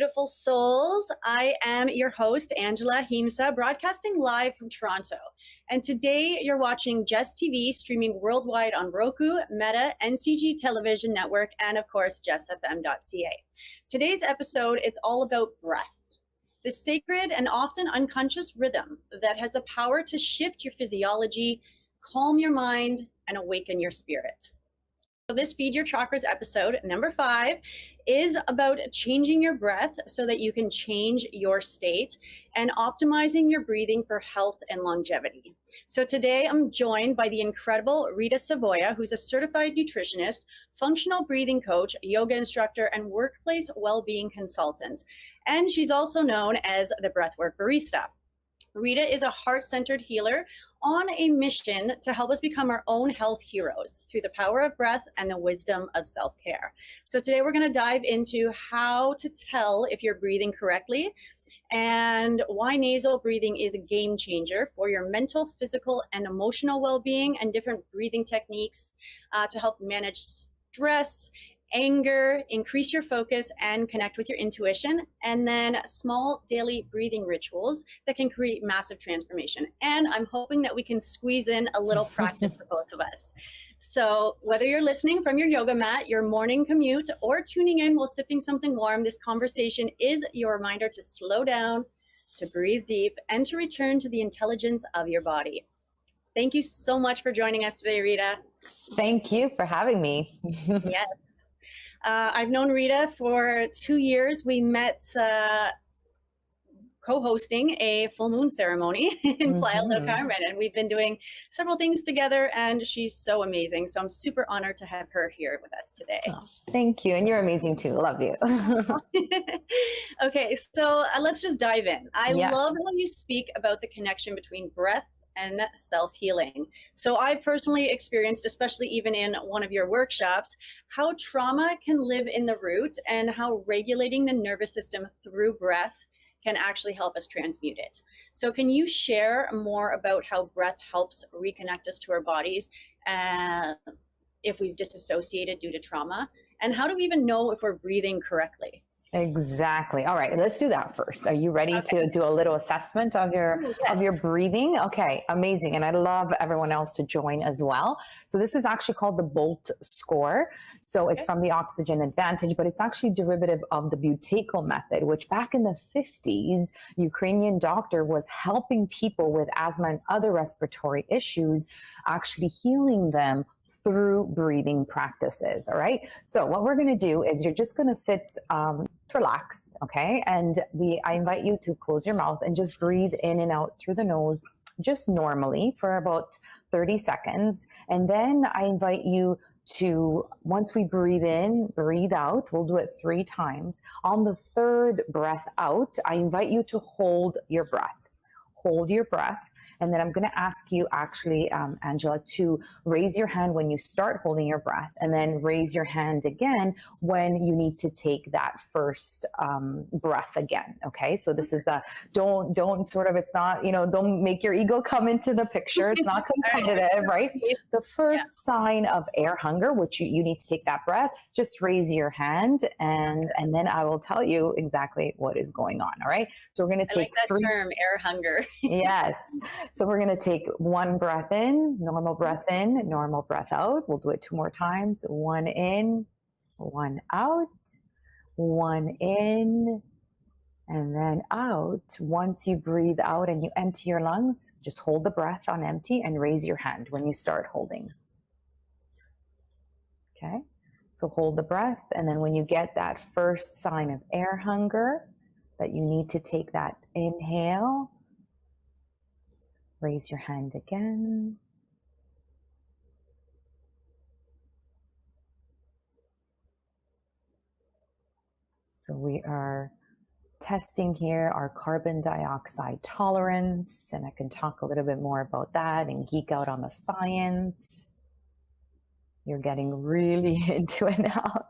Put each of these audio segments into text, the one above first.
beautiful souls. I am your host, Angela Ahimsa, broadcasting live from Toronto. And today you're watching Jess TV, streaming worldwide on Roku, Meta, NCG Television Network, and of course, jessfm.ca. Today's episode, it's all about breath, the sacred and often unconscious rhythm that has the power to shift your physiology, calm your mind, and awaken your spirit. So this Feed Your Chakras episode, number 5, is about changing your breath so that you can change your state and optimizing your breathing for health and longevity. So today I'm joined by the incredible Rita Savoia, who's a certified nutritionist, functional breathing coach, yoga instructor, and workplace well-being consultant. And she's also known as the Breathwork Barista. Rita is a heart-centered healer on a mission to help us become our own health heroes through the power of breath and the wisdom of self-care. So today we're going to dive into how to tell if you're breathing correctly and why nasal breathing is a game changer for your mental, physical, and emotional well-being, and different breathing techniques to help manage stress, anger, increase your focus, and connect with your intuition, and then small daily breathing rituals that can create massive transformation. And I'm hoping that we can squeeze in a little practice for both of us. So whether you're listening from your yoga mat, your morning commute, or tuning in while sipping something warm, this conversation is your reminder to slow down, to breathe deep, and to return to the intelligence of your body. Thank you so much for joining us today, Rita. Thank you for having me. Yes. I've known Rita for 2 years. We met co-hosting a full moon ceremony in Playa del Carmen, and we've been doing several things together, and she's so amazing. So I'm super honored to have her here with us today. Oh, thank you. And you're amazing too. Love you. Okay, so let's just dive in. I love how you speak about the connection between breath and self-healing. So I personally experienced, especially even in one of your workshops, how trauma can live in the root and how regulating the nervous system through breath can actually help us transmute it. So can you share more about how breath helps reconnect us to our bodies if we've disassociated due to trauma? And how do we even know if we're breathing correctly? Exactly. All right, let's do that first. Are you ready to do a little assessment of your breathing? Okay, amazing. And I'd love everyone else to join as well. So this is actually called the BOLT score. So it's from the Oxygen Advantage, but it's actually derivative of the Buteyko method, which back in the 50s, Ukrainian doctor was helping people with asthma and other respiratory issues, actually healing them through breathing practices. All right. So what we're going to do is you're just going to sit relaxed. Okay. And I invite you to close your mouth and just breathe in and out through the nose, just normally for about 30 seconds. And then I invite you to, once we breathe in, breathe out. We'll do it 3 times. On the 3rd breath out, I invite you to hold your breath. Hold your breath. And then I'm going to ask you actually, Angela, to raise your hand when you start holding your breath, and then raise your hand again when you need to take that first breath again. Okay. So this is don't sort of, it's not, don't make your ego come into the picture. It's not competitive, right? The first sign of air hunger, which you need to take that breath, just raise your hand and then I will tell you exactly what is going on. All right. So we're going to take that term, air hunger. Yes. So we're going to take 1 breath in, normal breath in, normal breath out. We'll do it 2 more times. 1 in, 1 out, 1 in, and then out. Once you breathe out and you empty your lungs, just hold the breath on empty and raise your hand when you start holding. Okay. So hold the breath. And then when you get that first sign of air hunger, that you need to take that inhale, raise your hand again. So we are testing here our carbon dioxide tolerance, and I can talk a little bit more about that and geek out on the science. You're getting really into it now.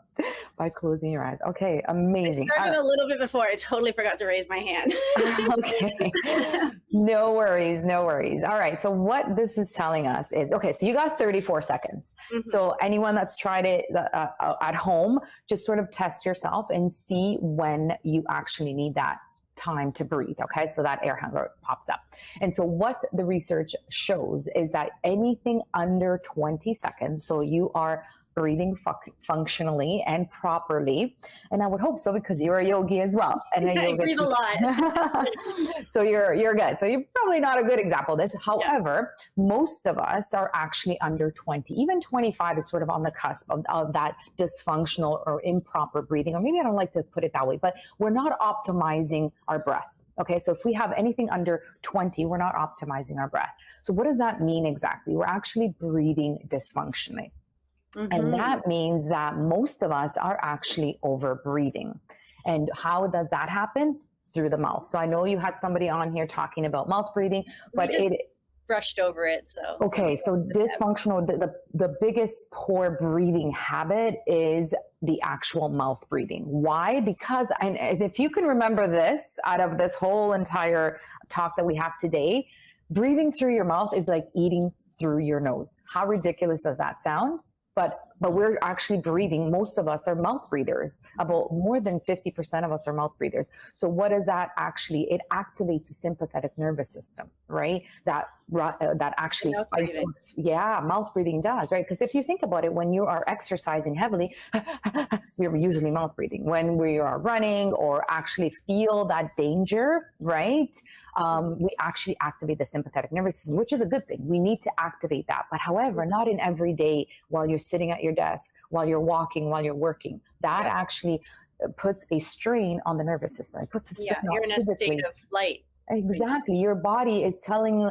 by closing your eyes. Okay, amazing. I started a little bit before. I totally forgot to raise my hand. Okay, no worries, no worries. All right, so what this is telling us is, okay, so you got 34 seconds. So anyone that's tried it at home, just sort of test yourself and see when you actually need that time to breathe. Okay, so that air handler pops up. And so what the research shows is that anything under 20 seconds, so you are breathing functionally and properly, and I would hope so because you're a yogi as well, and I breathe a lot. So you're good. So you're probably not a good example of this. However, most of us are actually under 20. Even 25 is sort of on the cusp of that dysfunctional or improper breathing, or maybe I don't like to put it that way, but we're not optimizing our breath. Okay, so if we have anything under 20, we're not optimizing our breath. So what does that mean exactly? We're actually breathing dysfunctionally. And that means that most of us are actually over breathing. And how does that happen? Through the mouth. So I know you had somebody on here talking about mouth breathing, but we just brushed over it. So okay, so dysfunctional, the biggest poor breathing habit is the actual mouth breathing. Why? Because, and if you can remember this out of this whole entire talk that we have today, breathing through your mouth is like eating through your nose. How ridiculous does that sound? But we're actually breathing. Most of us are mouth breathers. About more than 50% of us are mouth breathers. So what does that actually? It activates the sympathetic nervous system, right? That actually mouth breathing does, right? Because if you think about it, when you are exercising heavily, we're usually mouth breathing. When we are running or actually feel that danger, right? We actually activate the sympathetic nervous system, which is a good thing. We need to activate that. But however, not in every day while you're sitting at your desk, while you're walking, while you're working. That actually puts a strain on the nervous system. It puts a strain on you're in a state of flight. Exactly. Your body is telling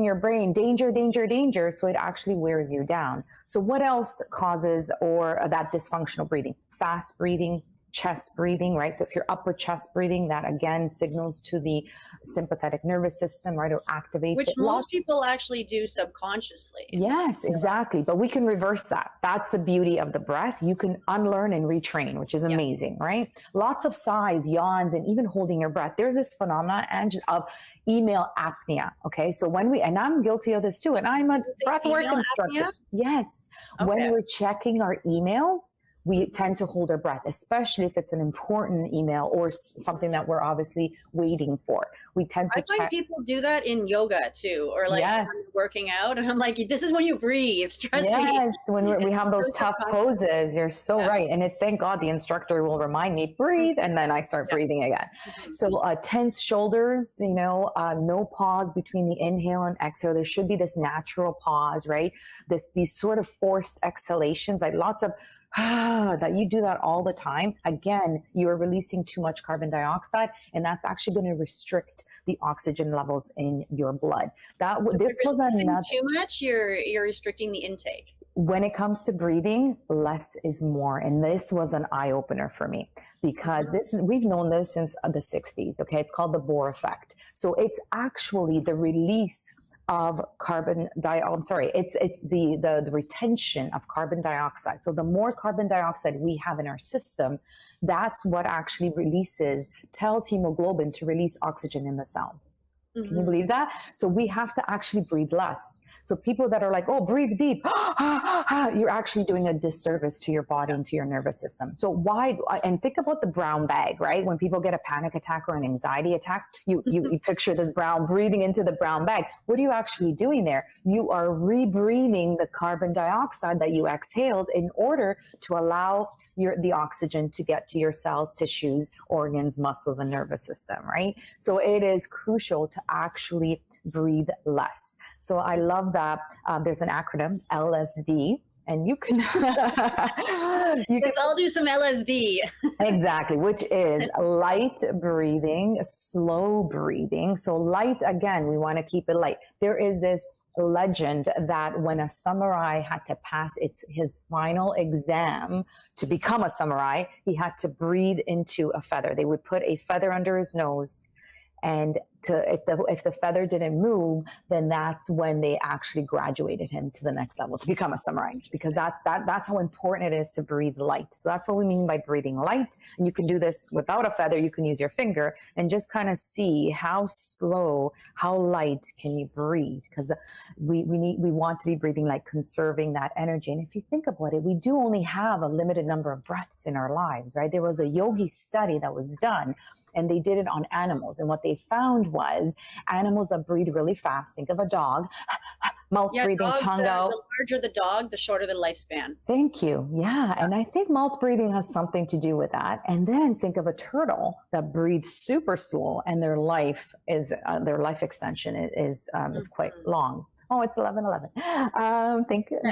your brain, danger, danger, danger. So it actually wears you down. So what else causes that dysfunctional breathing? Fast breathing, chest breathing, right? So if you're upper chest breathing, that again signals to the sympathetic nervous system, right? Or activates Which it. most people actually do subconsciously. Yes, exactly. But we can reverse that. That's the beauty of the breath. You can unlearn and retrain, which is amazing, right? Lots of sighs, yawns, and even holding your breath. There's this phenomenon of email apnea. Okay. So and I'm guilty of this too. And I'm a breathwork instructor. Apnea? Yes. Okay. When we're checking our emails, we tend to hold our breath, especially if it's an important email or something that we're obviously waiting for. We tend to I find people do that in yoga too, or like working out. And I'm like, this is when you breathe. Trust me. Yes, when we have those tough poses, you're so right. And thank God the instructor will remind me, breathe, and then I start breathing again. So tense shoulders, no pause between the inhale and exhale. There should be this natural pause, right? These sort of forced exhalations, like lots of that you do that all the time, again, you are releasing too much carbon dioxide, and that's actually going to restrict the oxygen levels in your blood. This was another too much. You're restricting the intake. When it comes to breathing, less is more, and this was an eye opener for me because we've known this since the 60s. Okay, it's called the Bohr effect. So it's actually the release of it's the retention of carbon dioxide. So the more carbon dioxide we have in our system, that's what actually tells hemoglobin to release oxygen in the cells. Can you believe that? So we have to actually breathe less. So people that are like, oh, breathe deep, you're actually doing a disservice to your body and to your nervous system. So and think about the brown bag, right? When people get a panic attack or an anxiety attack, you picture this breathing into the brown bag. What are you actually doing there? You are rebreathing the carbon dioxide that you exhaled in order to allow the oxygen to get to your cells, tissues, organs, muscles, and nervous system, right? So it is crucial to actually breathe less. So I love that there's an acronym, LSD, and you can let's all do some LSD. Exactly, which is light breathing, slow breathing. So light, again, we want to keep it light. There is this legend that when a samurai had to pass his final exam to become a samurai, he had to breathe into a feather. They would put a feather under his nose, and if the feather didn't move, then that's when they actually graduated him to the next level to become a samurai, because that's how important it is to breathe light. So that's what we mean by breathing light. And you can do this without a feather. You can use your finger and just kind of see how slow, how light can you breathe, because we want to be breathing light, conserving that energy. And if you think about it, we do only have a limited number of breaths in our lives, right? There was a yogi study that was done, and they did it on animals. And what they found was animals that breathe really fast. Think of a dog, mouth breathing, tongue out. The larger the dog, the shorter the lifespan. Thank you. Yeah. And I think mouth breathing has something to do with that. And then think of a turtle that breathes super slow, and their life extension is quite long. Oh, it's 11:11.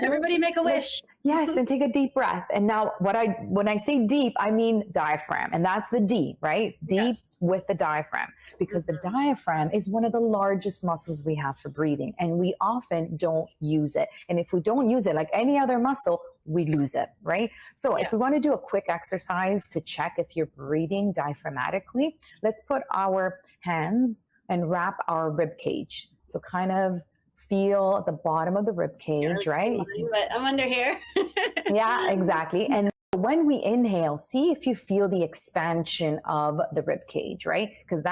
Everybody make a wish. Yes, and take a deep breath. And now when I say deep, I mean diaphragm, and that's the D, right? Deep with the diaphragm, because the diaphragm is one of the largest muscles we have for breathing, and we often don't use it. And if we don't use it, like any other muscle, we lose it, right? So if we want to do a quick exercise to check if you're breathing diaphragmatically, let's put our hands and wrap our rib cage. So kind of feel the bottom of the rib cage, right? But I'm under here. Yeah, exactly. And when we inhale, see if you feel the expansion of the rib cage, right? Because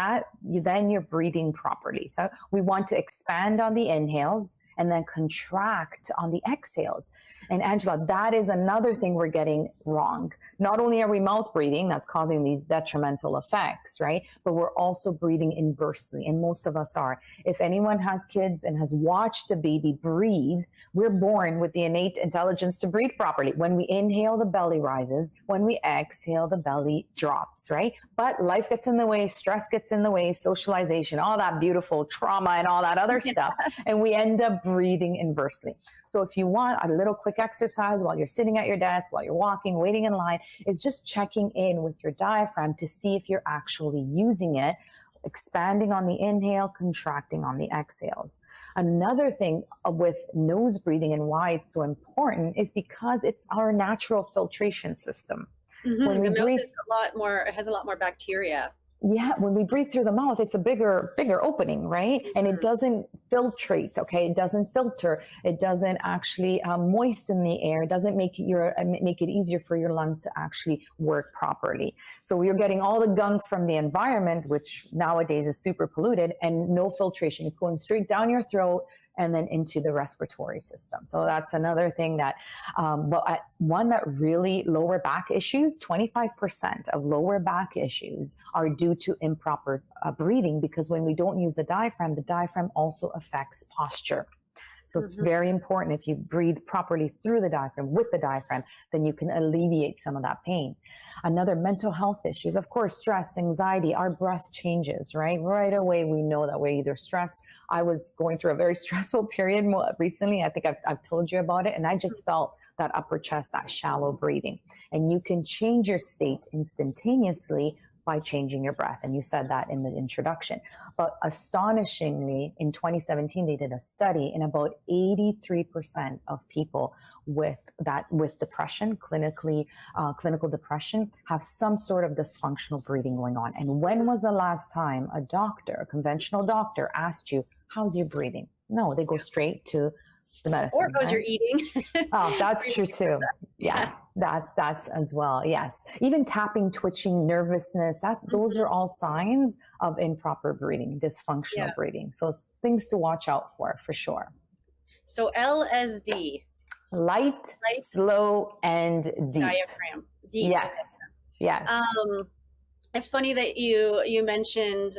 then you're breathing properly. So we want to expand on the inhales and then contract on the exhales. And Angela, that is another thing we're getting wrong. Not only are we mouth breathing, that's causing these detrimental effects, right? But we're also breathing inversely, and most of us are. If anyone has kids and has watched a baby breathe, we're born with the innate intelligence to breathe properly. When we inhale, the belly rises. When we exhale, the belly drops, right? But life gets in the way, stress gets in the way, socialization, all that beautiful trauma and all that other stuff. And we end up breathing inversely. So if you want a little quick exercise while you're sitting at your desk, while you're walking, waiting in line, is just checking in with your diaphragm to see if you're actually using it, expanding on the inhale, contracting on the exhales. Another thing with nose breathing and why it's so important is because it's our natural filtration system. When we breathe, it has a lot more bacteria. Yeah, when we breathe through the mouth, it's a bigger opening, right? And it doesn't filtrate, okay? It doesn't filter. It doesn't actually moisten the air. It doesn't make it easier for your lungs to actually work properly. So you're getting all the gunk from the environment, which nowadays is super polluted, and no filtration. It's going straight down your throat and then into the respiratory system. So that's another thing that, one that really lower back issues, 25% of lower back issues are due to improper breathing, because when we don't use the diaphragm also affects posture. So it's very important. If you breathe properly through the diaphragm, with the diaphragm, then you can alleviate some of that pain. Another, mental health issues, of course, stress, anxiety, our breath changes, right? Right away, we know that we're either stressed. I was going through a very stressful period recently. I think I've told you about it. And I just felt that upper chest, that shallow breathing. And you can change your state instantaneously by changing your breath. And you said that in the introduction. But astonishingly, in 2017, they did a study, and about 83% of people with depression, clinical depression, have some sort of dysfunctional breathing going on. And when was the last time a conventional doctor asked you, how's your breathing? No, they go straight to the medicine. Or how's your eating? Oh, that's true too. Yeah, that's as well. Yes. Even tapping, twitching, nervousness, those are all signs of improper breathing, dysfunctional breathing. So things to watch out for sure. So LSD. Light, slow, and deep. Diaphragm. Deep. Yes. Yes. It's funny that you mentioned,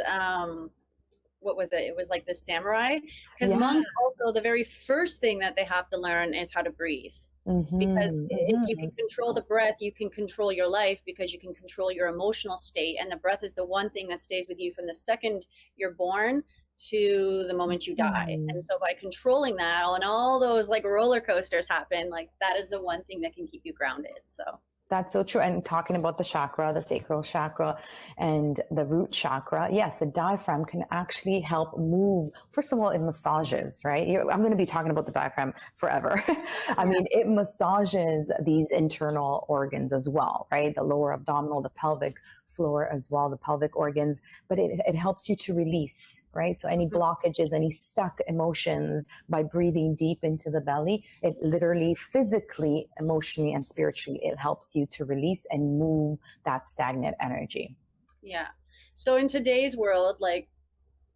what was it? It was like the samurai, because monks also, the very first thing that they have to learn is how to breathe. Because if you can control the breath, you can control your life, because you can control your emotional state. And the breath is the one thing that stays with you from the second you're born to the moment you die. And so by controlling that, and all those like roller coasters happen, like that is the one thing that can keep you grounded. So that's so true. And talking about the chakra, the sacral chakra and the root chakra, yes, the diaphragm can actually help move. First of all, it massages, right? I'm going to be talking about the diaphragm forever. I mean, it massages these internal organs as well, right? The lower abdominal, the pelvic floor as well, the pelvic organs, but it helps you to release, right? So any blockages, any stuck emotions, by breathing deep into the belly, it literally, physically, emotionally, and spiritually, it helps you to release and move that stagnant energy. Yeah. So in today's world, like,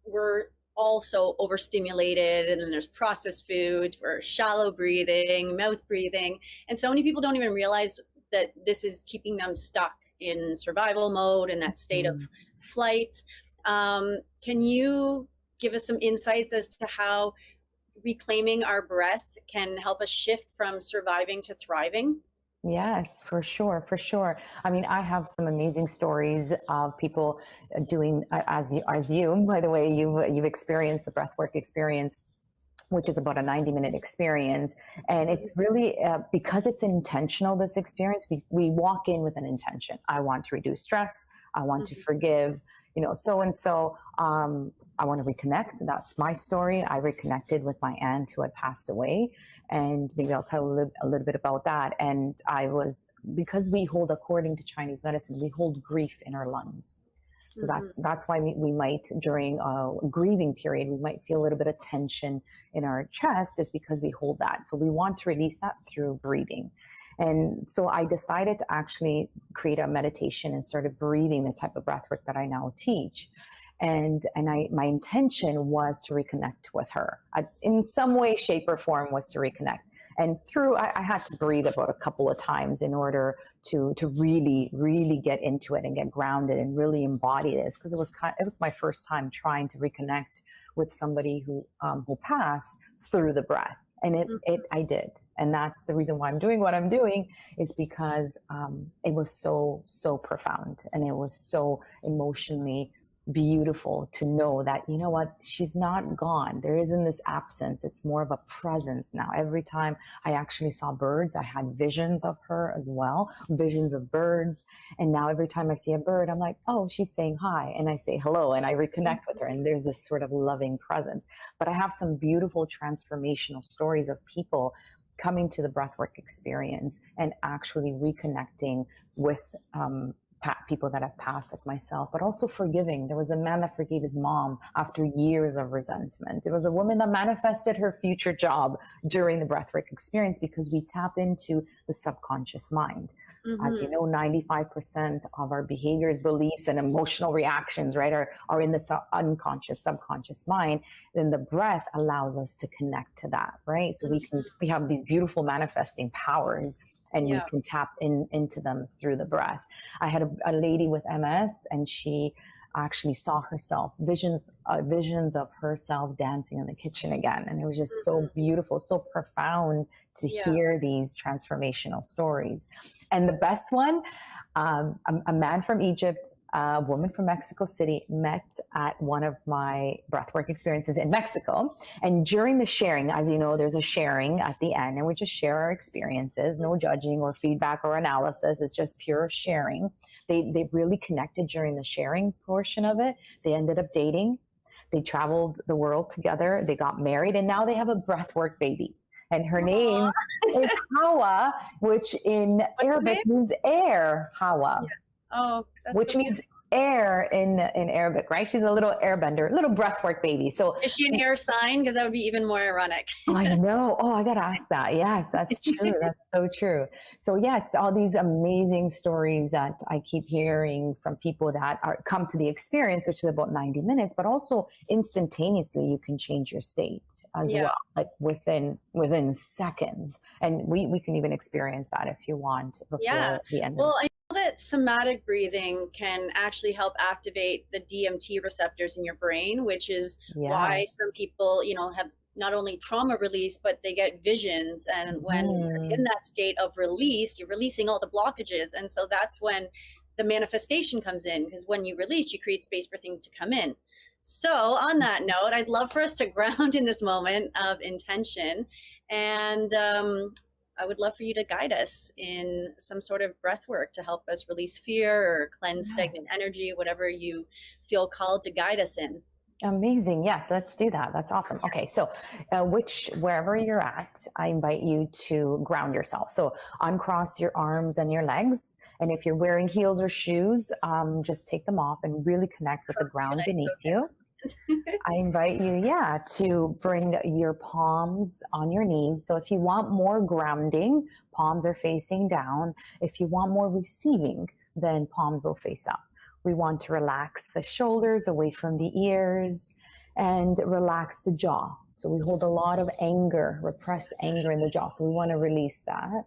we're also overstimulated, and then there's processed foods, we're shallow breathing, mouth breathing, and so many people don't even realize that this is keeping them stuck in survival mode, in that state of flight. Can you give us some insights as to how reclaiming our breath can help us shift from surviving to thriving? Yes, for sure, for sure. I mean, I have some amazing stories of people doing as you. By the way, you've experienced the breathwork experience, which is about a 90-minute experience, and it's really because it's intentional. This experience, we walk in with an intention. I want to reduce stress. I want to forgive. So and so. I want to reconnect. That's my story. I reconnected with my aunt who had passed away, and maybe I'll tell a little bit about that. And because we hold, according to Chinese medicine, we hold grief in our lungs. So that's why we might, during a grieving period, we might feel a little bit of tension in our chest, is because we hold that. So we want to release that through breathing. And so I decided to actually create a meditation and started breathing the type of breath work that I now teach. And my intention was to reconnect with her. In some way, shape, or form, was to reconnect. And I had to breathe about a couple of times in order to really, really get into it and get grounded and really embody this, because it was my first time trying to reconnect with somebody who passed through the breath. And I did. And that's the reason why I'm doing what I'm doing, is because it was so profound, and it was so emotionally beautiful to know that, you know what, she's not gone. There isn't this absence. It's more of a presence now. Every time I actually saw birds, I had visions of her as well, visions of birds. And now every time I see a bird, I'm like, oh, she's saying hi. And I say hello, and I reconnect with her. And there's this sort of loving presence. But I have some beautiful transformational stories of people coming to the breathwork experience and actually reconnecting with people that have passed, like myself, but also forgiving. There was a man that forgave his mom after years of resentment. There was a woman that manifested her future job during the breathwork experience, because we tap into the subconscious mind. As you know, 95% of our behaviors, beliefs, and emotional reactions, right, are in the unconscious, subconscious mind. Then the breath allows us to connect to that, right? So we have these beautiful manifesting powers, and we can tap into them through the breath. I had a lady with MS, and she actually saw herself, visions of herself dancing in the kitchen again. And it was just so beautiful, so profound to hear these transformational stories. And the best one, a man from Egypt, a woman from Mexico City, met at one of my breathwork experiences in Mexico. And during the sharing, as you know, there's a sharing at the end, and we just share our experiences, no judging or feedback or analysis. It's just pure sharing. They really connected during the sharing portion of it. They ended up dating. They traveled the world together. They got married, and now they have a breathwork baby. And her name is Hawa, which in Arabic means air, Hawa. Yeah. Oh, that's which means air in Arabic, right? She's a little airbender, little breathwork baby. So is she an air sign? Because that would be even more ironic. I know. Oh, I got to ask that. Yes, that's true. That's so true. So yes, all these amazing stories that I keep hearing from people that come to the experience, which is about 90 minutes, but also instantaneously you can change your state as well, like within seconds. And we can even experience that if you want before the end. Well, I know that somatic breathing can actually help activate the DMT receptors in your brain, which is why some people, have not only trauma release, but they get visions. And when you're in that state of release, you're releasing all the blockages. And so that's when the manifestation comes in, because when you release, you create space for things to come in. So on that note, I'd love for us to ground in this moment of intention. And I would love for you to guide us in some sort of breath work to help us release fear or cleanse stagnant energy, whatever you feel called to guide us in. Amazing. Yes, let's do that. That's awesome. Okay, so wherever you're at, I invite you to ground yourself. So uncross your arms and your legs. And if you're wearing heels or shoes, just take them off and really connect with the ground beneath you. I invite you, to bring your palms on your knees. So if you want more grounding, palms are facing down. If you want more receiving, then palms will face up. We want to relax the shoulders away from the ears and relax the jaw. So we hold a lot of anger, repressed anger in the jaw. So we want to release that.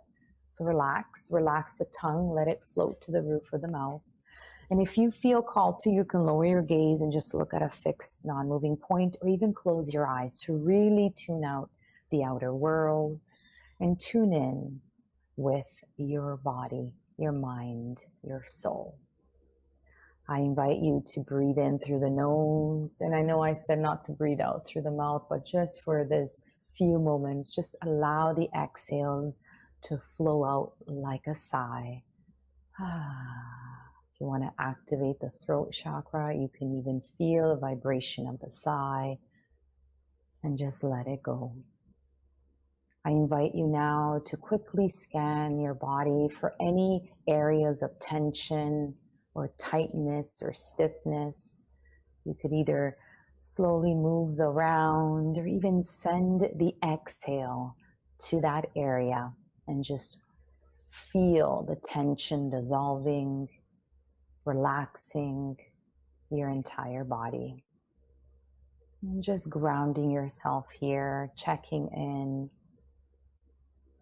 So relax the tongue, let it float to the roof of the mouth. And if you feel called to, you can lower your gaze and just look at a fixed, non-moving point, or even close your eyes to really tune out the outer world and tune in with your body, your mind, your soul. I invite you to breathe in through the nose. And I know I said not to breathe out through the mouth, but just for this few moments, just allow the exhales to flow out like a sigh. If you want to activate the throat chakra, you can even feel the vibration of the sigh and just let it go. I invite you now to quickly scan your body for any areas of tension or tightness or stiffness. You could either slowly move around or even send the exhale to that area and just feel the tension dissolving, relaxing your entire body. And just grounding yourself here, checking in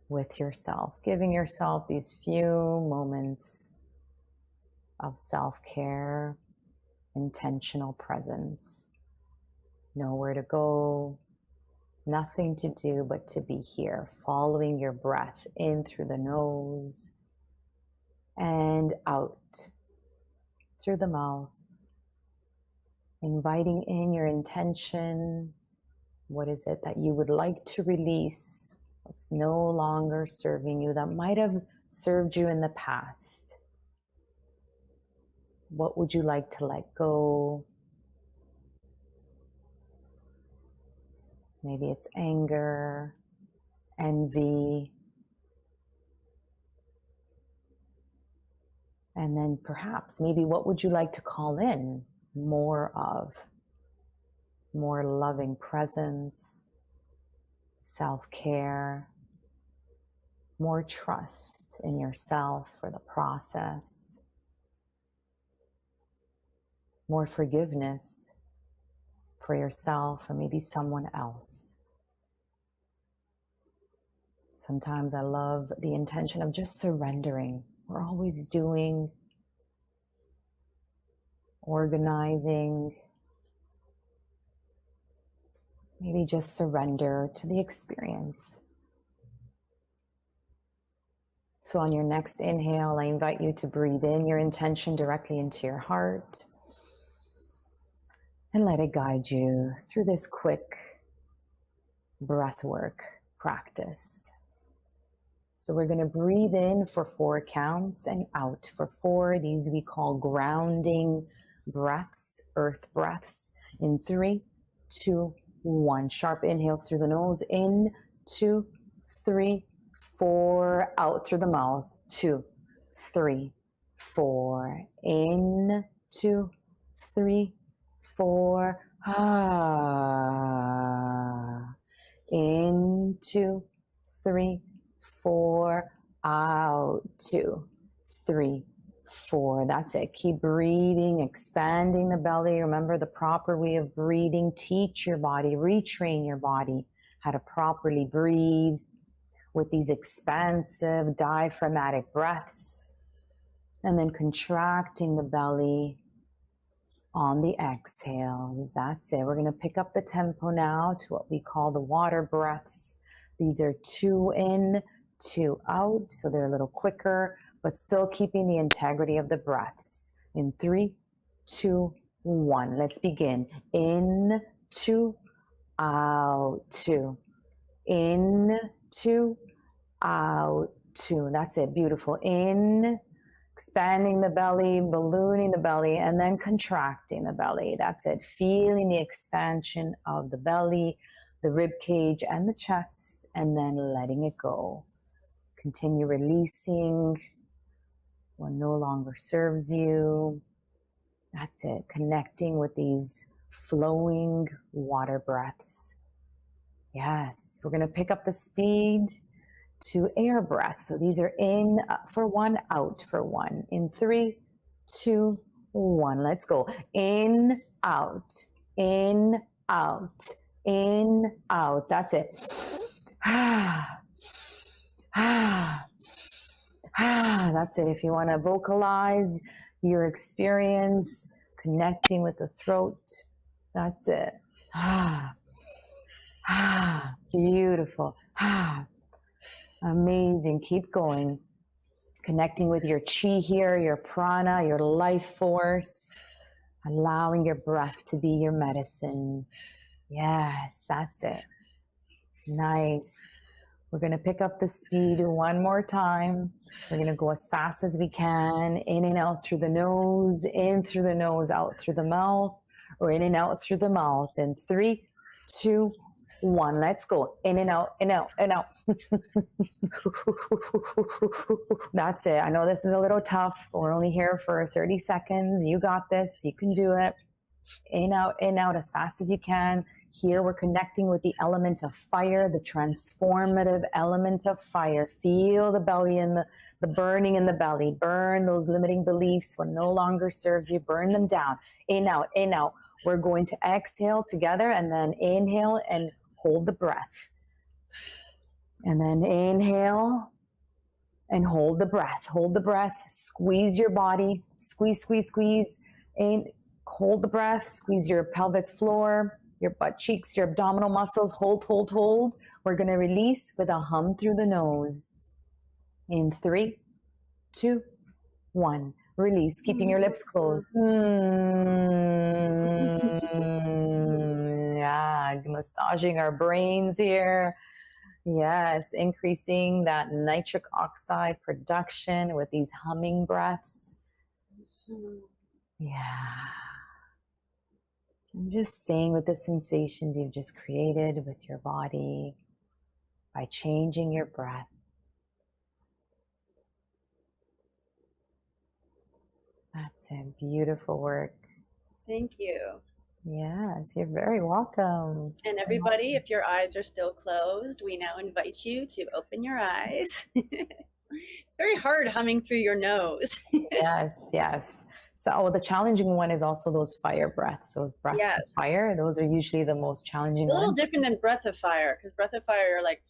with yourself, giving yourself these few moments of self-care, intentional presence. Nowhere to go, nothing to do but to be here, following your breath in through the nose and out through the mouth, inviting in your intention. What is it that you would like to release? What's no longer serving you that might have served you in the past? What would you like to let go? Maybe it's anger, envy, and then perhaps maybe what would you like to call in more of? More loving presence, self-care, more trust in yourself for the process, more forgiveness for yourself or maybe someone else. Sometimes I love the intention of just surrendering. We're always doing, organizing. Maybe just surrender to the experience. So on your next inhale, I invite you to breathe in your intention directly into your heart and let it guide you through this quick breathwork practice. So we're going to breathe in for 4 counts and out for 4. These we call grounding breaths, earth breaths. In 3, 2, 1. Sharp inhales through the nose. In, 2, 3, 4. Out through the mouth. 2, 3, 4. In, 2, 3, 4. In, 2, 3, 4. Out. 2, 3, 4. That's it. Keep breathing, expanding the belly. Remember the proper way of breathing. Teach your body, retrain your body how to properly breathe with these expansive diaphragmatic breaths, and then contracting the belly on the exhales. That's it. We're going to pick up the tempo now to what we call the water breaths. These are 2 in, 2 out, so they're a little quicker, but still keeping the integrity of the breaths. In 3, 2, 1. Let's begin. In, 2, out, 2. In, 2, out, 2. That's it. Beautiful. In, Expanding the belly, ballooning the belly, and then contracting the belly. That's it. Feeling the expansion of the belly, the rib cage, and the chest, and then letting it go. Continue releasing what no longer serves you. That's it. Connecting with these flowing water breaths. Yes, we're going to pick up the speed to air breaths. So these are in for one, out for one. In 3, 2, 1. Let's go. In, out, in, out, in, out. That's it. That's it. If you want to vocalize your experience, connecting with the throat, that's it. Beautiful. Amazing. Keep going. Connecting with your chi here, your prana, your life force, allowing your breath to be your medicine. Yes, that's it. Nice. We're going to pick up the speed one more time. We're going to go as fast as we can, in and out through the nose, in through the nose, out through the mouth, or in and out through the mouth. In 3, 2, 1. Let's go. In and out, in out, in out. That's it. I know this is a little tough. We're only here for 30 seconds. You got this. You can do it. In, out, as fast as you can. Here we're connecting with the element of fire, the transformative element of fire. Feel the belly and the burning in the belly. Burn those limiting beliefs what no longer serves you. Burn them down. In, out, in, out. We're going to exhale together and then inhale and hold the breath. And then inhale and hold the breath. Hold the breath. Squeeze your body. Squeeze, squeeze, squeeze. And hold the breath. Squeeze your pelvic floor, your butt cheeks, your abdominal muscles. Hold, hold, hold. We're going to release with a hum through the nose. In 3, 2, 1. Release, keeping your lips closed. Yeah, massaging our brains here. Yes, increasing that nitric oxide production with these humming breaths. Yeah. And just staying with the sensations you've just created with your body by changing your breath. That's it. Beautiful work. Thank you. Yes, you're very welcome. And everybody, if your eyes are still closed, we now invite you to open your eyes. It's very hard humming through your nose. Yes, yes. So the challenging one is also those fire breaths. Those breaths of fire, those are usually the most challenging ones. A little different than breath of fire, because breath of fire are like...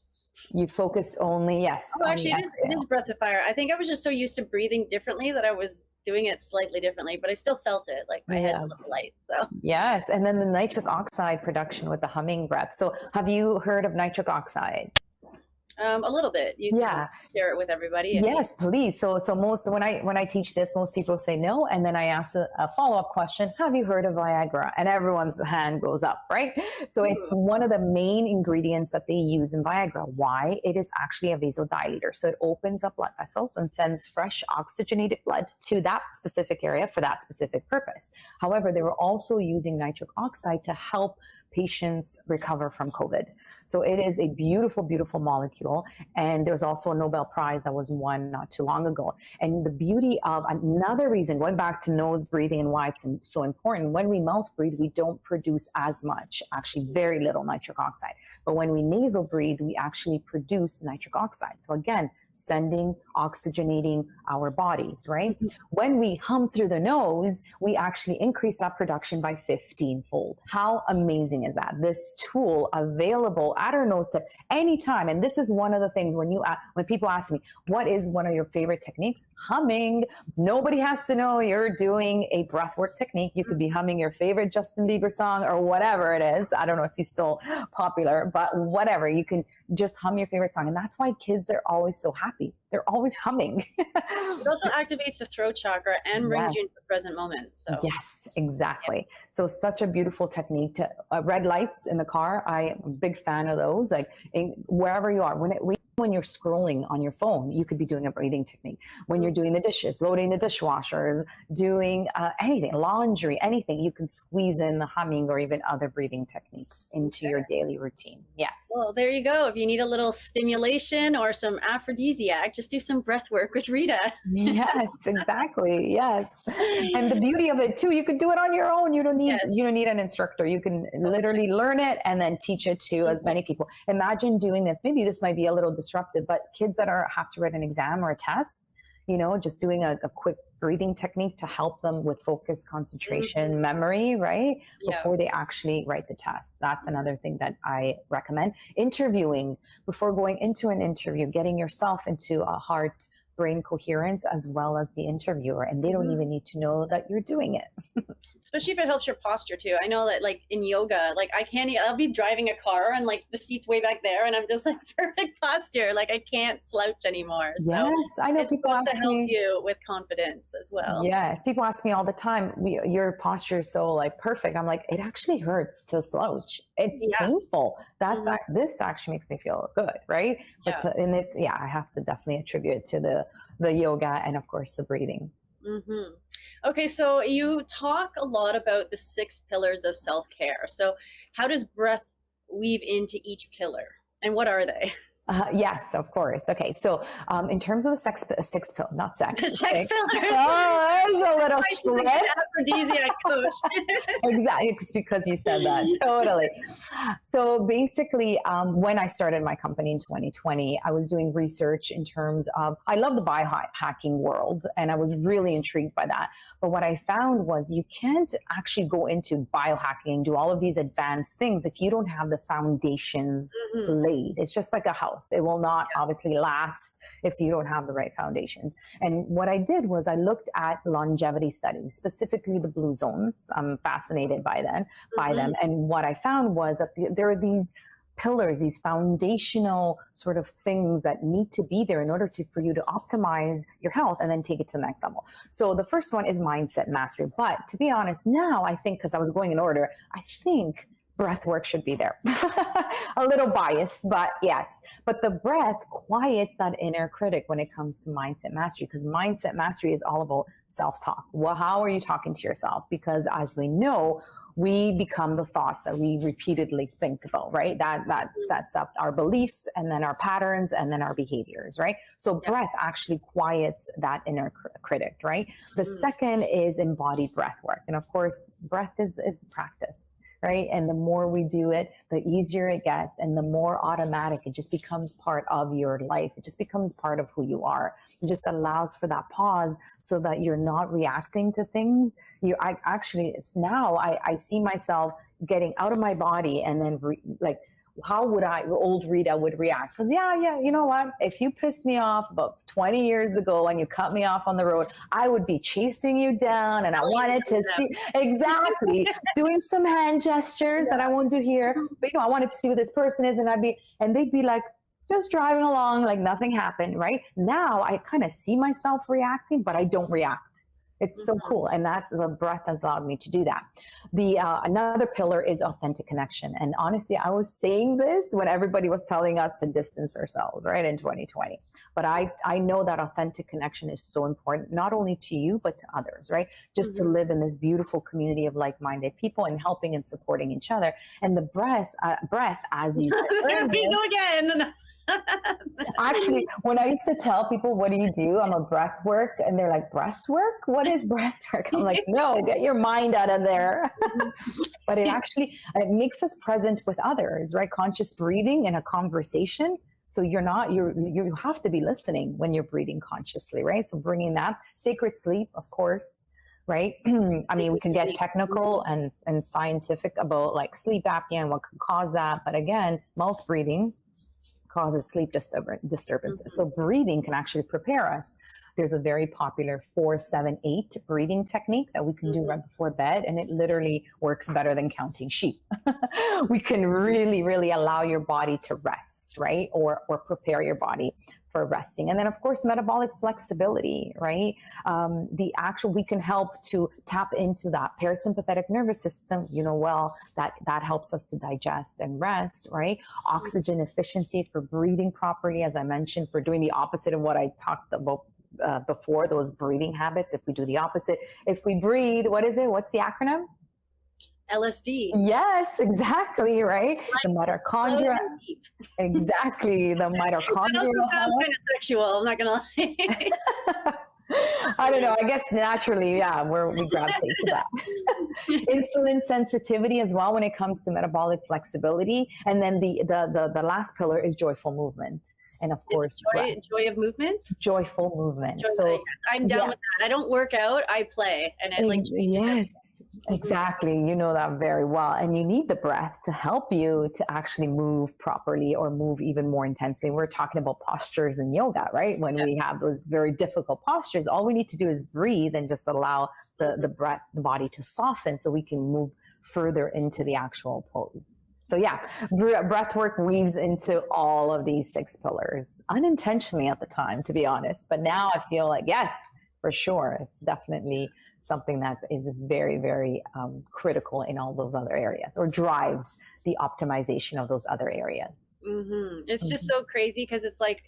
You focus only, yes. Oh, actually, it is breath of fire. I think I was just so used to breathing differently that I was doing it slightly differently, but I still felt it, like my head's a little light. So yes, and then the nitric oxide production with the humming breath. So have you heard of nitric oxide? A little bit. You can share it with everybody. Yes, please. So most when I teach this, most people say no, and then I ask a follow-up question: have you heard of Viagra? And everyone's hand goes up, right? So it's one of the main ingredients that they use in Viagra. Why? It is actually a vasodilator, so it opens up blood vessels and sends fresh oxygenated blood to that specific area for that specific purpose. However, they were also using nitric oxide to help patients recover from COVID. So it is a beautiful, beautiful molecule. And there's also a Nobel Prize that was won not too long ago. And the beauty of another reason, going back to nose breathing and why it's so important, when we mouth breathe, we don't produce as much, actually very little nitric oxide. But when we nasal breathe, we actually produce nitric oxide. So again, sending, oxygenating our bodies, right? When we hum through the nose, we actually increase that production by 15-fold. How amazing is that? This tool available at our nose tip anytime. And this is one of the things when people ask me, what is one of your favorite techniques? Humming. Nobody has to know you're doing a breathwork technique. You could be humming your favorite Justin Bieber song or whatever it is. I don't know if he's still popular, but whatever. You can just hum your favorite song. And that's why kids are always so happy. They're always humming. It also activates the throat chakra and brings you into the present moment. So yes, exactly. So such a beautiful technique. To red lights in the car, I am a big fan of those. Like wherever you are, when you're scrolling on your phone, you could be doing a breathing technique. When you're doing the dishes, loading the dishwashers, doing anything, laundry, anything, you can squeeze in the humming or even other breathing techniques into your daily routine. Yes. Well, there you go. If you need a little stimulation or some aphrodisiac, just do some breath work with Rita. Yes, exactly. Yes. And the beauty of it too, you could do it on your own. You don't need an instructor. You can literally learn it and then teach it to as many people. Imagine doing this. Maybe this might be a little disruptive, but kids that have to write an exam or a test, just doing a quick breathing technique to help them with focus, concentration, memory, right? Before they actually write the test. That's another thing that I recommend. Interviewing, before going into an interview, getting yourself into a heart brain coherence as well as the interviewer, and they don't even need to know that you're doing it. Especially if it helps your posture too. I know that like in yoga, like I'll be driving a car and like the seat's way back there and I'm just like perfect posture. Like I can't slouch anymore. Yes, so I know it's people supposed ask to help me, you with confidence as well. Yes, people ask me all the time, your posture is so like perfect. I'm like, it actually hurts to slouch. It's painful. This actually makes me feel good, right? But I have to definitely attribute it to the yoga and of course the breathing. Okay, so you talk a lot about the 6 pillars of self-care. So how does breath weave into each pillar and what are they? Yes, of course. Okay, so in terms of the six pill, not sex. The sex pillar. Oh, there's a little slip. Aphrodisiac coach. Exactly, it's because you said that. Totally. So basically, when I started my company in 2020, I was doing research in terms of, I love the biohacking world, and I was really intrigued by that. But what I found was you can't actually go into biohacking and do all of these advanced things if you don't have the foundations laid. It's just like a house. It will not obviously last if you don't have the right foundations. And what I did was I looked at longevity studies, specifically the blue zones. I'm fascinated by them. And what I found was that there are these pillars, these foundational sort of things that need to be there in order for you to optimize your health and then take it to the next level. So the first one is mindset mastery. But to be honest, now I think, because I was going in order, I think breath work should be there. A little biased, but yes. But the breath quiets that inner critic when it comes to mindset mastery, because mindset mastery is all about self-talk. Well, how are you talking to yourself? Because as we know, we become the thoughts that we repeatedly think about, right? That sets up our beliefs and then our patterns and then our behaviors, right? So breath actually quiets that inner critic, right? The second is embodied breath work. And of course, breath is practice. Right? And the more we do it, the easier it gets and the more automatic it just becomes part of your life. It just becomes part of who you are. It just allows for that pause so that you're not reacting to things. I see myself getting out of my body and then how would old Rita would react? Because you know what? If you pissed me off about 20 years ago and you cut me off on the road, I would be chasing you down and I wanted to see exactly doing some hand gestures that I won't do here. But I wanted to see who this person is and they'd be like, just driving along like nothing happened, right? Now I kind of see myself reacting, but I don't react. It's so cool. And the breath has allowed me to do that. Another pillar is authentic connection. And honestly, I was saying this when everybody was telling us to distance ourselves, right, in 2020. But I know that authentic connection is so important, not only to you, but to others, right? Just to live in this beautiful community of like-minded people and helping and supporting each other. And the breath, as you said earlier, we go again. Actually, when I used to tell people, what do you do? I'm a breath work. And they're like, breast work? What is breath work? I'm like, no, get your mind out of there. But it makes us present with others, right? Conscious breathing in a conversation. So you have to be listening when you're breathing consciously, right? So bringing that sacred sleep, of course. Right? I mean, we can get technical and scientific about like sleep apnea and what can cause that. But again, mouth breathing causes sleep disturbances. So breathing can actually prepare us. There's a very popular 4-7-8 breathing technique that we can do right before bed, and it literally works better than counting sheep. We can really, really allow your body to rest, right? Or prepare your body for resting. And then of course, metabolic flexibility, right? We can help to tap into that parasympathetic nervous system, that helps us to digest and rest, right? Oxygen efficiency for breathing properly, as I mentioned, for doing the opposite of what I talked about before, those breathing habits. If we do the opposite, if we breathe, what is it? What's the acronym? LSD. Yes, exactly, right? The mitochondria. Exactly, the mitochondria. That also sounds kind of sexual, I'm not gonna lie. I don't know. I guess naturally, yeah, we gravitate to that. Insulin sensitivity as well when it comes to metabolic flexibility. And then the last pillar is joyful movement. And of course, joy of movement. Joyful movement. Yes, I'm down with that. I don't work out, I play, and it yes, exactly. You know that very well, and you need the breath to help you to actually move properly or move even more intensely. We're talking about postures in yoga, right? When we have those very difficult postures, all we need to do is breathe and just allow the body to soften, so we can move further into the actual pose. So yeah, breath work weaves into all of these 6 pillars, unintentionally at the time, to be honest. But now I feel like, yes, for sure, it's definitely something that is very, very critical in all those other areas, or drives the optimization of those other areas. Mm-hmm. It's just so crazy, because it's like,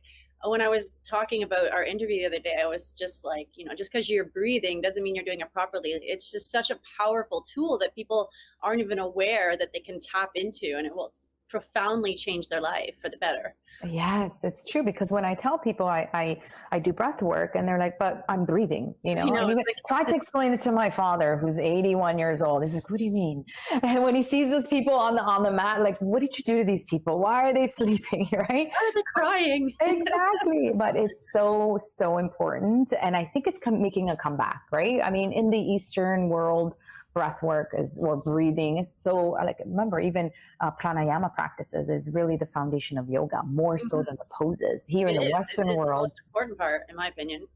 when I was talking about our interview the other day, I was just like, just because you're breathing doesn't mean you're doing it properly. It's just such a powerful tool that people aren't even aware that they can tap into, and it will profoundly change their life for the better. Yes, it's true. Because when I tell people I do breath work, and they're like, but I'm breathing, and even tried to explain it to my father, who's 81 years old. He's like, what do you mean? And when he sees those people on the mat, like, what did you do to these people? Why are they sleeping? Right? Why are they crying? Exactly. But it's so, so important. And I think it's making a comeback, right? I mean, in the Eastern world, breath work or breathing is so, remember, even pranayama practices is really the foundation of yoga, more so than the poses. Here in the Western world, the most important part, in my opinion.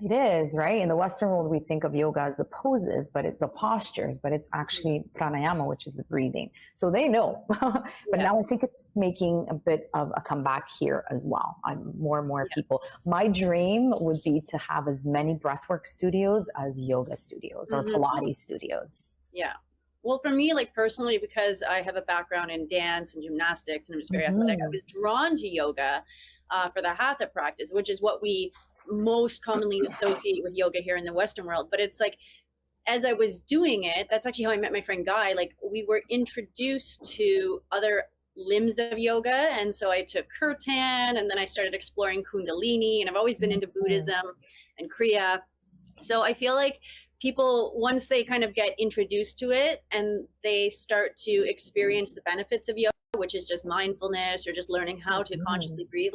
It is, right? In the Western world, we think of yoga as the poses, but it's the postures, but it's actually pranayama, which is the breathing. So they know. But now I think it's making a bit of a comeback here as well. More and more people. My dream would be to have as many breathwork studios as yoga studios or Pilates studios. Yeah. Well, for me, personally, because I have a background in dance and gymnastics, and I'm just very athletic, I was drawn to yoga for the hatha practice, which is what we most commonly associate with yoga here in the Western world. But it's like, as I was doing it, that's actually how I met my friend Guy. We were introduced to other limbs of yoga. And so I took kirtan, and then I started exploring Kundalini, and I've always been into Buddhism and Kriya. So I feel like people, once they kind of get introduced to it and they start to experience the benefits of yoga, which is just mindfulness or just learning how to consciously breathe,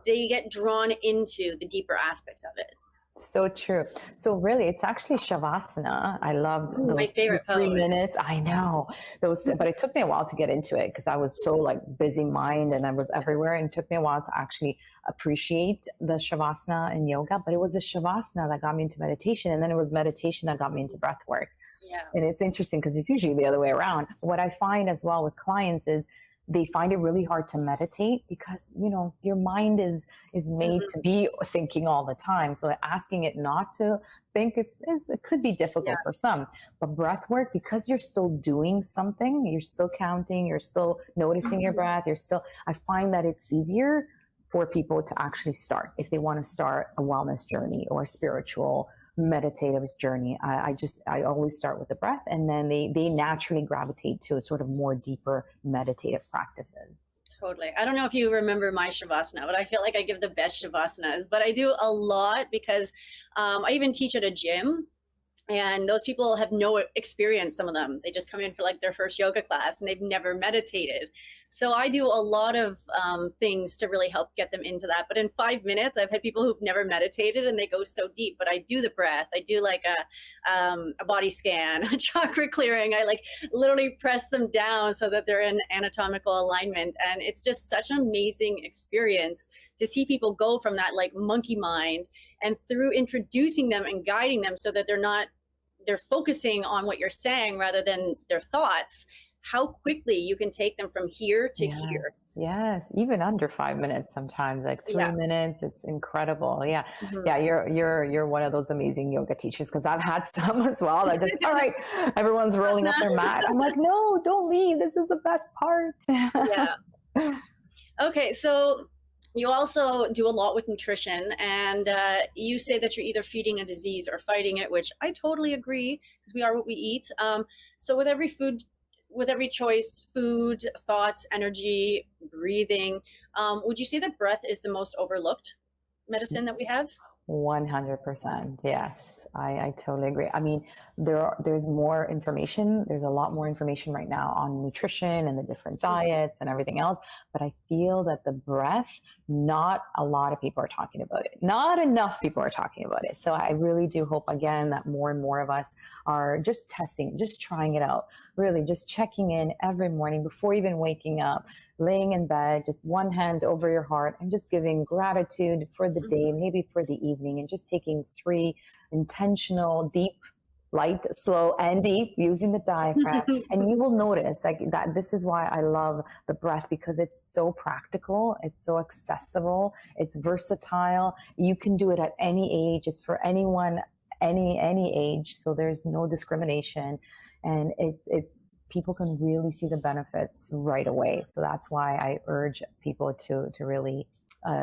they get drawn into the deeper aspects of it. So true. So really, it's actually Shavasana. I love those my favorite 3 minutes. I know those, but it took me a while to get into it because I was so busy mind and I was everywhere. And it took me a while to actually appreciate the Shavasana in yoga. But it was the Shavasana that got me into meditation, and then it was meditation that got me into breath work. Yeah. And it's interesting because it's usually the other way around. What I find as well with clients is they find it really hard to meditate because, your mind is made to be thinking all the time. So asking it not to think it could be difficult for some. But breath work, because you're still doing something, you're still counting, you're still noticing your breath, I find that it's easier for people to actually start if they want to start a wellness journey or a spiritual meditative journey. I always start with the breath, and then they naturally gravitate to a sort of more deeper meditative practices. Totally. I don't know if you remember my Shavasana, but I feel like I give the best Shavasanas, but I do a lot because I even teach at a gym. And those people have no experience, some of them. They just come in for their first yoga class and they've never meditated. So I do a lot of things to really help get them into that. But in 5 minutes, I've had people who've never meditated and they go so deep. But I do the breath. I do a body scan, a chakra clearing. I literally press them down so that they're in anatomical alignment. And it's just such an amazing experience to see people go from that monkey mind, and through introducing them and guiding them so that they're focusing on what you're saying rather than their thoughts, how quickly you can take them from here to here. Yes, even under 5 minutes sometimes, like 3 minutes. It's incredible. Yeah, yeah. You're one of those amazing yoga teachers, because I've had some as well. I just, all right, everyone's rolling up their mat. I'm like, no, don't leave. This is the best part. Yeah. Okay, so you also do a lot with nutrition, and you say that you're either feeding a disease or fighting it, which I totally agree, because we are what we eat. So with every choice, food, thoughts, energy, breathing, would you say that breath is the most overlooked medicine that we have? 100%. Yes, I totally agree. I mean, there's more information. There's a lot more information right now on nutrition and the different diets and everything else. But I feel that the breath, not a lot of people are talking about it. Not enough people are talking about it. So I really do hope, again, that more and more of us are just testing, just trying it out, really just checking in every morning before even waking up, laying in bed, just one hand over your heart and just giving gratitude for the day, maybe for the evening, and just taking 3 intentional, deep, light, slow, and deep, using the diaphragm. And you will notice like that. This is why I love the breath, because it's so practical. It's so accessible. It's versatile. You can do it at any age. It's for anyone, any age. So there's no discrimination. And it's people can really see the benefits right away. So that's why I urge people to really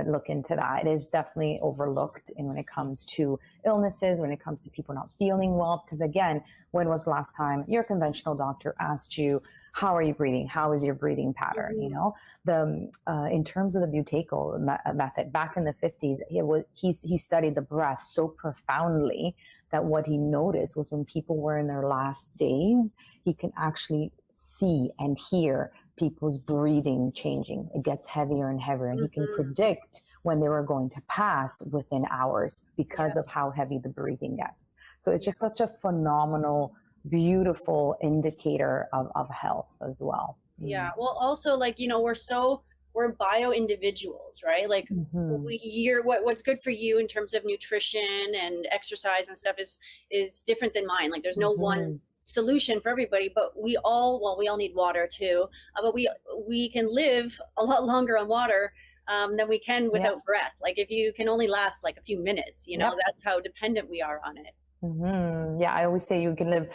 look into that. It is definitely overlooked when it comes to illnesses, when it comes to people not feeling well. Because again, when was the last time your conventional doctor asked you, how are you breathing? How is your breathing pattern? You know, in terms of the Buteyko method, back in the 50s, he studied the breath so profoundly that what he noticed was when people were in their last days, he can actually see and hear people's breathing changing. It gets heavier and heavier, and he can predict when they were going to pass within hours because of how heavy the breathing gets. So it's just such a phenomenal, beautiful indicator of health as well. Yeah. Well, also, like, you know, we're bio individuals, right? Like what's good for you in terms of nutrition and exercise and stuff is different than mine. Like there's no one solution for everybody, but we all need water too. But we can live a lot longer on water than we can without breath. Like if you can only last like a few minutes, you know, that's how dependent we are on it. Yeah, I always say you can live,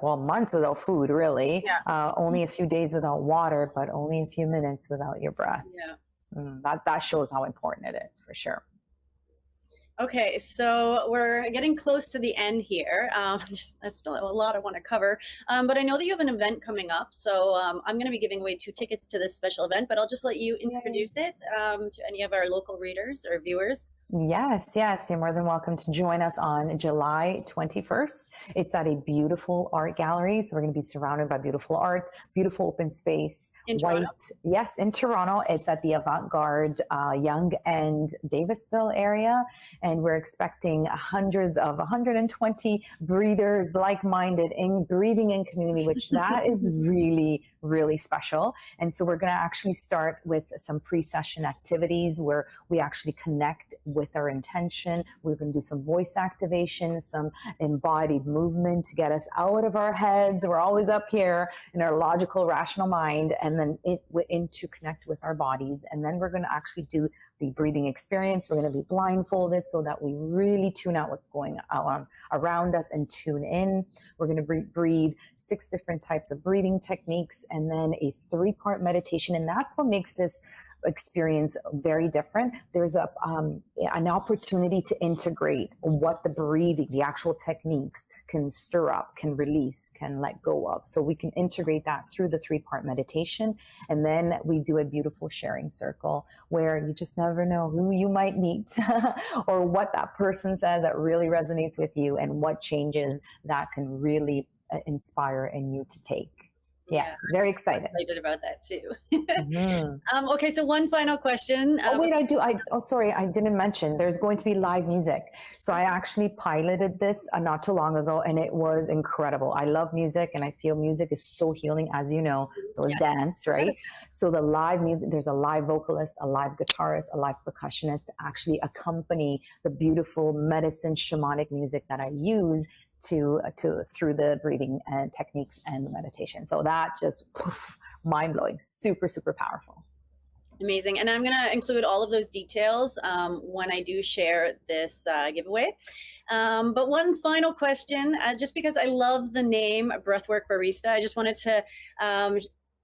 months without food, really. Only a few days without water, but only a few minutes without your breath. That shows how important it is, for sure. Okay, so we're getting close to the end here. That's still a lot I want to cover, but I know that you have an event coming up, so I'm going to be giving away 2 tickets to this special event, but I'll just let you introduce it to any of our local readers or viewers. Yes, you're more than welcome to join us on July 21st. It's at a beautiful art gallery, so we're going to be surrounded by beautiful art, beautiful open space. In Toronto? Yes, in Toronto. It's at the Avant-Garde Yonge and Davisville area, and we're expecting hundreds of 120 breathers, like-minded, breathing in community, which that is really, really special. And so we're going to actually start with some pre-session activities where we actually connect with our intention. We're going to do some voice activation, some embodied movement to get us out of our heads. We're always up here in our logical, rational mind, and then to connect with our bodies. And then we're going to actually do the breathing experience. We're going to be blindfolded so that we really tune out what's going on around us and tune in. We're going to breathe 6 different types of breathing techniques, and then a 3-part meditation. And that's what makes this experience very different. There's an opportunity to integrate what the breathing, the actual techniques can stir up, can release, can let go of. So we can integrate that through the 3-part meditation. And then we do a beautiful sharing circle where you just never know who you might meet or what that person says that really resonates with you and what changes that can really inspire in you to take. Yes, very excited. I'm excited about that too. Okay, so one final question. Sorry, I didn't mention there's going to be live music. So I actually piloted this not too long ago, and it was incredible. I love music, and I feel music is so healing, as you know. So is dance, right? So the live music, there's a live vocalist, a live guitarist, a live percussionist to actually accompany the beautiful medicine shamanic music that I use through the breathing and techniques and the meditation. So that just mind blowing, super, super powerful. Amazing. And I'm going to include all of those details when I do share this giveaway. But one final question, just because I love the name Breathwork Barista, I just wanted to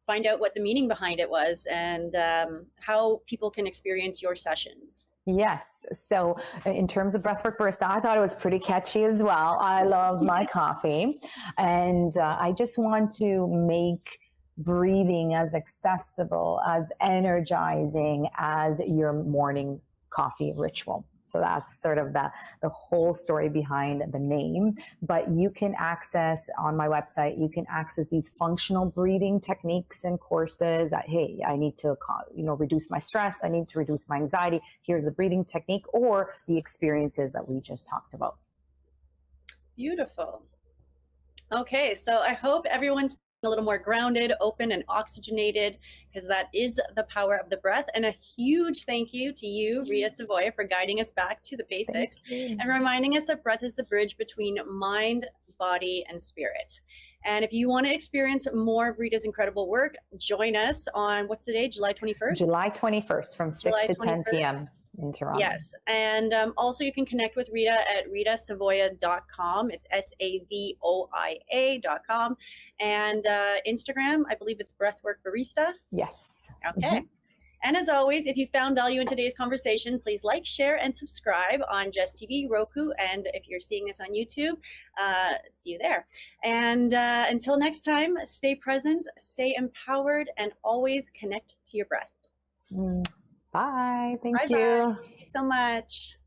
find out what the meaning behind it was and how people can experience your sessions. Yes. So in terms of Breathwork Barista, I thought it was pretty catchy as well. I love my coffee, and I just want to make breathing as accessible, as energizing as your morning coffee ritual. So that's sort of the whole story behind the name. But you can access on my website, you can access these functional breathing techniques and courses that, hey, I need to, reduce my stress. I need to reduce my anxiety. Here's the breathing technique, or the experiences that we just talked about. Beautiful. Okay. So I hope everyone's a little more grounded, open, and oxygenated, because that is the power of the breath. And a huge thank you to you, Rita Savoia, for guiding us back to the basics and reminding us that breath is the bridge between mind, body, and spirit. And if you want to experience more of Rita's incredible work, join us on, what's the day, July 21st? July 21st from 6 to 10 p.m. in Toronto. Yes. And also you can connect with Rita at ritasavoia.com. It's SAVOIA.com. And Instagram, I believe it's Breathwork Barista. Yes. Okay. Mm-hmm. And as always, if you found value in today's conversation, please like, share, and subscribe on Jess TV, Roku, and if you're seeing this on YouTube, see you there. And until next time, stay present, stay empowered, and always connect to your breath. Bye. Thank Bye-bye. you. Thank you so much.